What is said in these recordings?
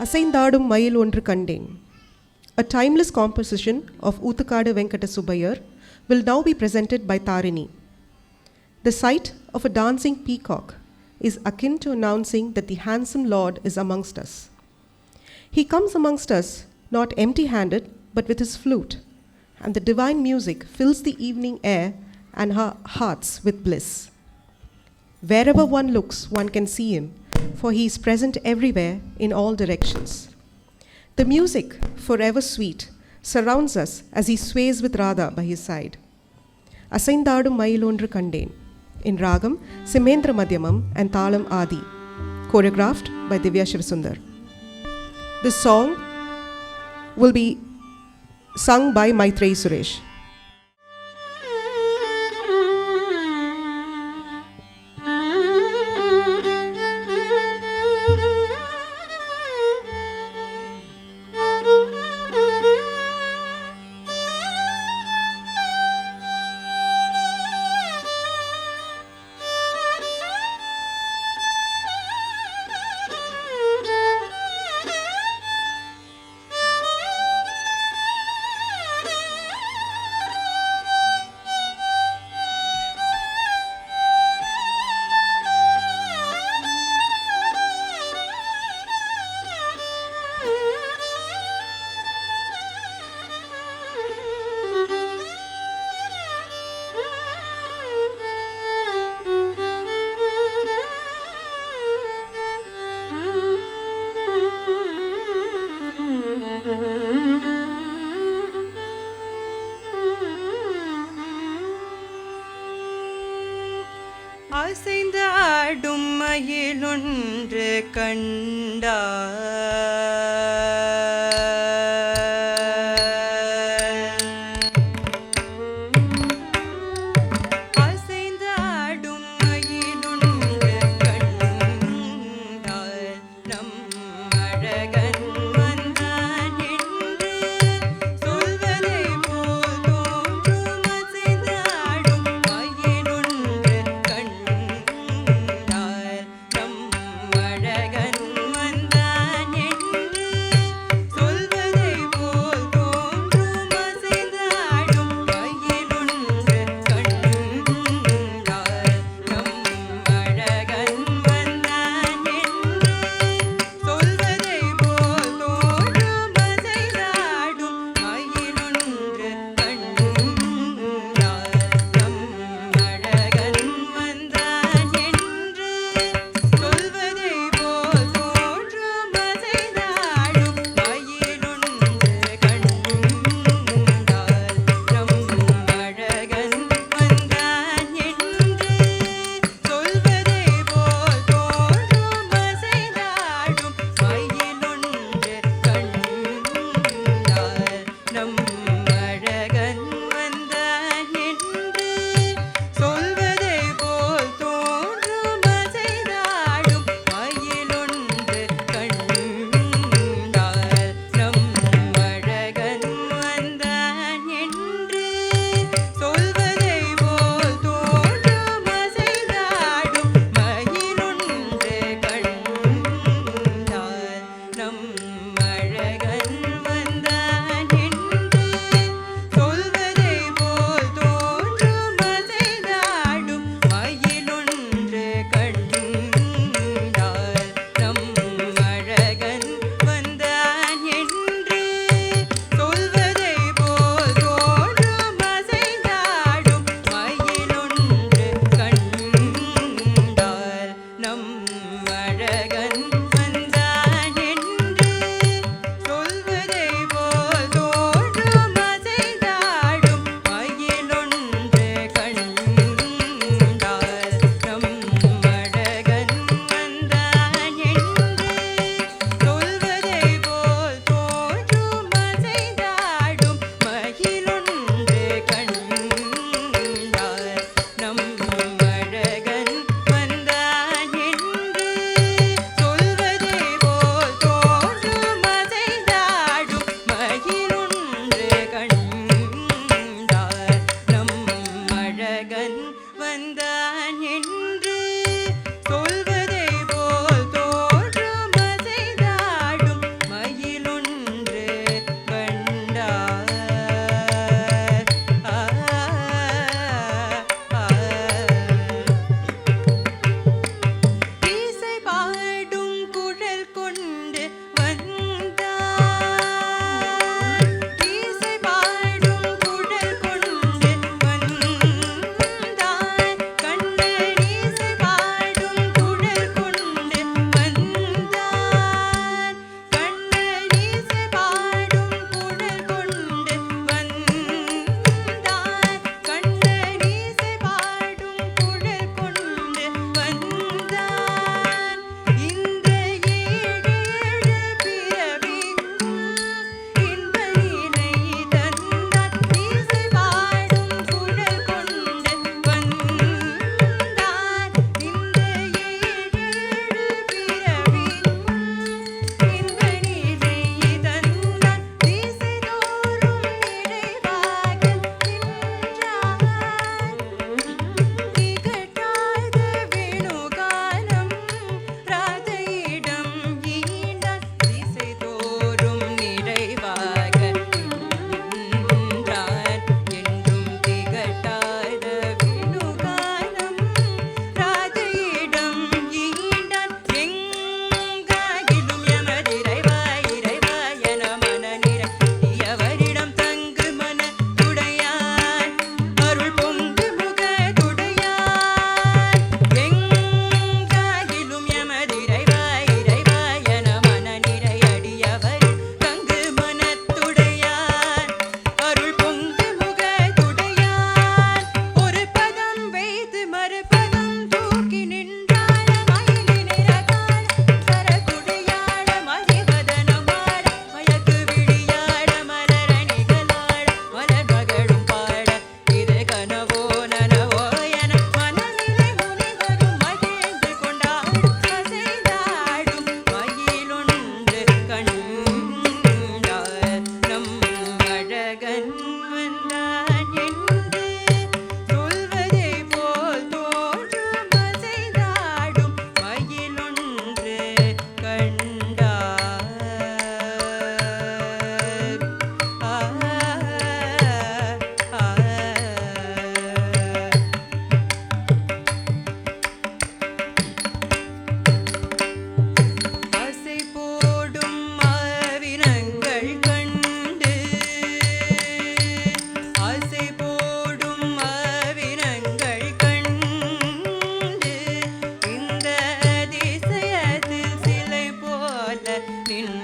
அசைந்தாடும் மயில் ஒன்று கண்டேன். A timeless composition of Oothakadu Venkata Subbayar will now be presented by Tarini. The sight of a dancing peacock is akin to announcing that the handsome Lord is amongst us. He comes amongst us not empty-handed but with his flute, and the divine music fills the evening air and our hearts with bliss. Wherever one looks, one can see him, for he is present everywhere in all directions. The music, forever sweet, surrounds us as he sways with Radha by his side. Asaindadum mayil ondru kandeen, in Ragam, Simendra Madhyamam and Thalam Adi, choreographed by Divya Shivasundar. This song will be sung by Maitreyi Suresh. அசைந்தாடும் மயிலொன்று கண்டாய். அசைந்தாடும் மயிலொன்று கண்டாய். நம் அழகன் வந்தான் என்று சொல்வதை போல் தோன்றும். அசைந்தாடும் மயிலொன்று கண்டாய். நம் அழகன் வந்தான் என்று சொல்வதை போல் தோன்றும். அசைந்தாடும் மயிலொன்று கண்டாய். நம் அழகன் வந்தான் என்று சொல்வதை போல் தோன்றும். அசைந்தாடும் மயிலொன்று கண்டாய். நம் அழகன் வந்தான் என்று சொல்வதை போல் தோன்றும். அசைந்தாடும் மயிலொன்று கண்டாய். நம் அழகன் வந்தான் என்று சொல்வதை போல் தோன்றும். அசைந்தாடும் மயிலொன்று கண்டாய். நம் அழகன் வந்தான் என்று சொல்வதை போல் தோன்றும். அசைந்தாடும் மயிலொன்று கண்டாய். நம் அழகன் வந்தான் என்று சொல்வதை போல் தோன்றும். அசைந்தாடும் மயிலொன்று கண்டாய். நம் அழகன் வந்தான் என்று சொல்வதை போல் தோன்றும். அசைந்தாடும் மயிலொன்று கண்டாய். நம் அழகன் வந்தான் என்று சொல்வதை போல் தோன்றும். அசைந்தாடும் மயிலொன்று கண்டாய். நம் அழகன் வந்தான் என்று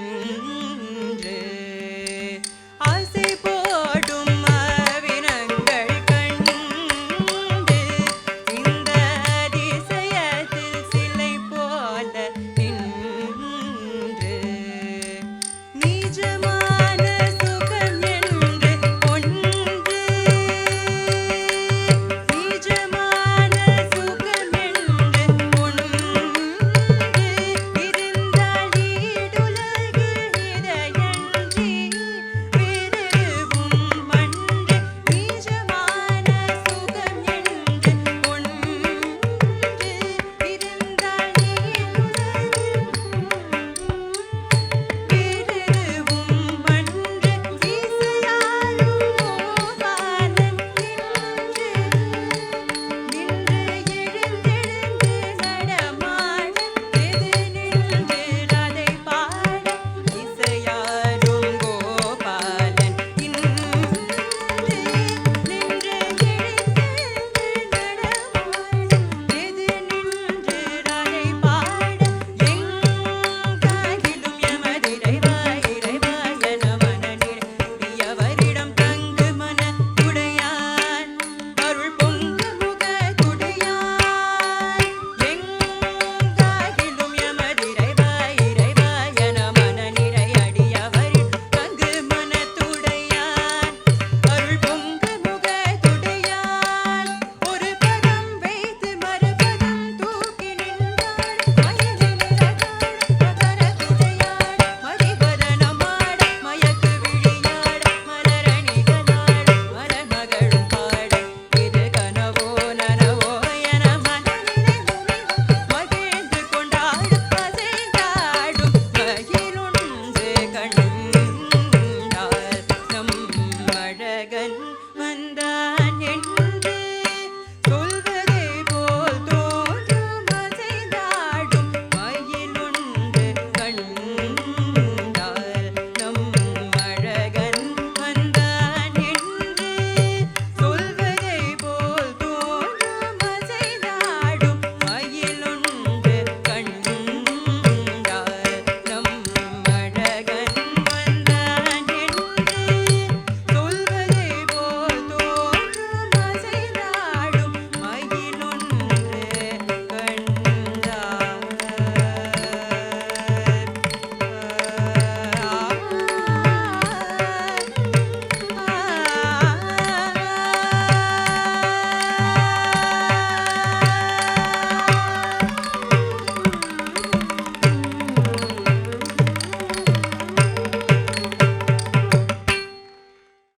மன்னன்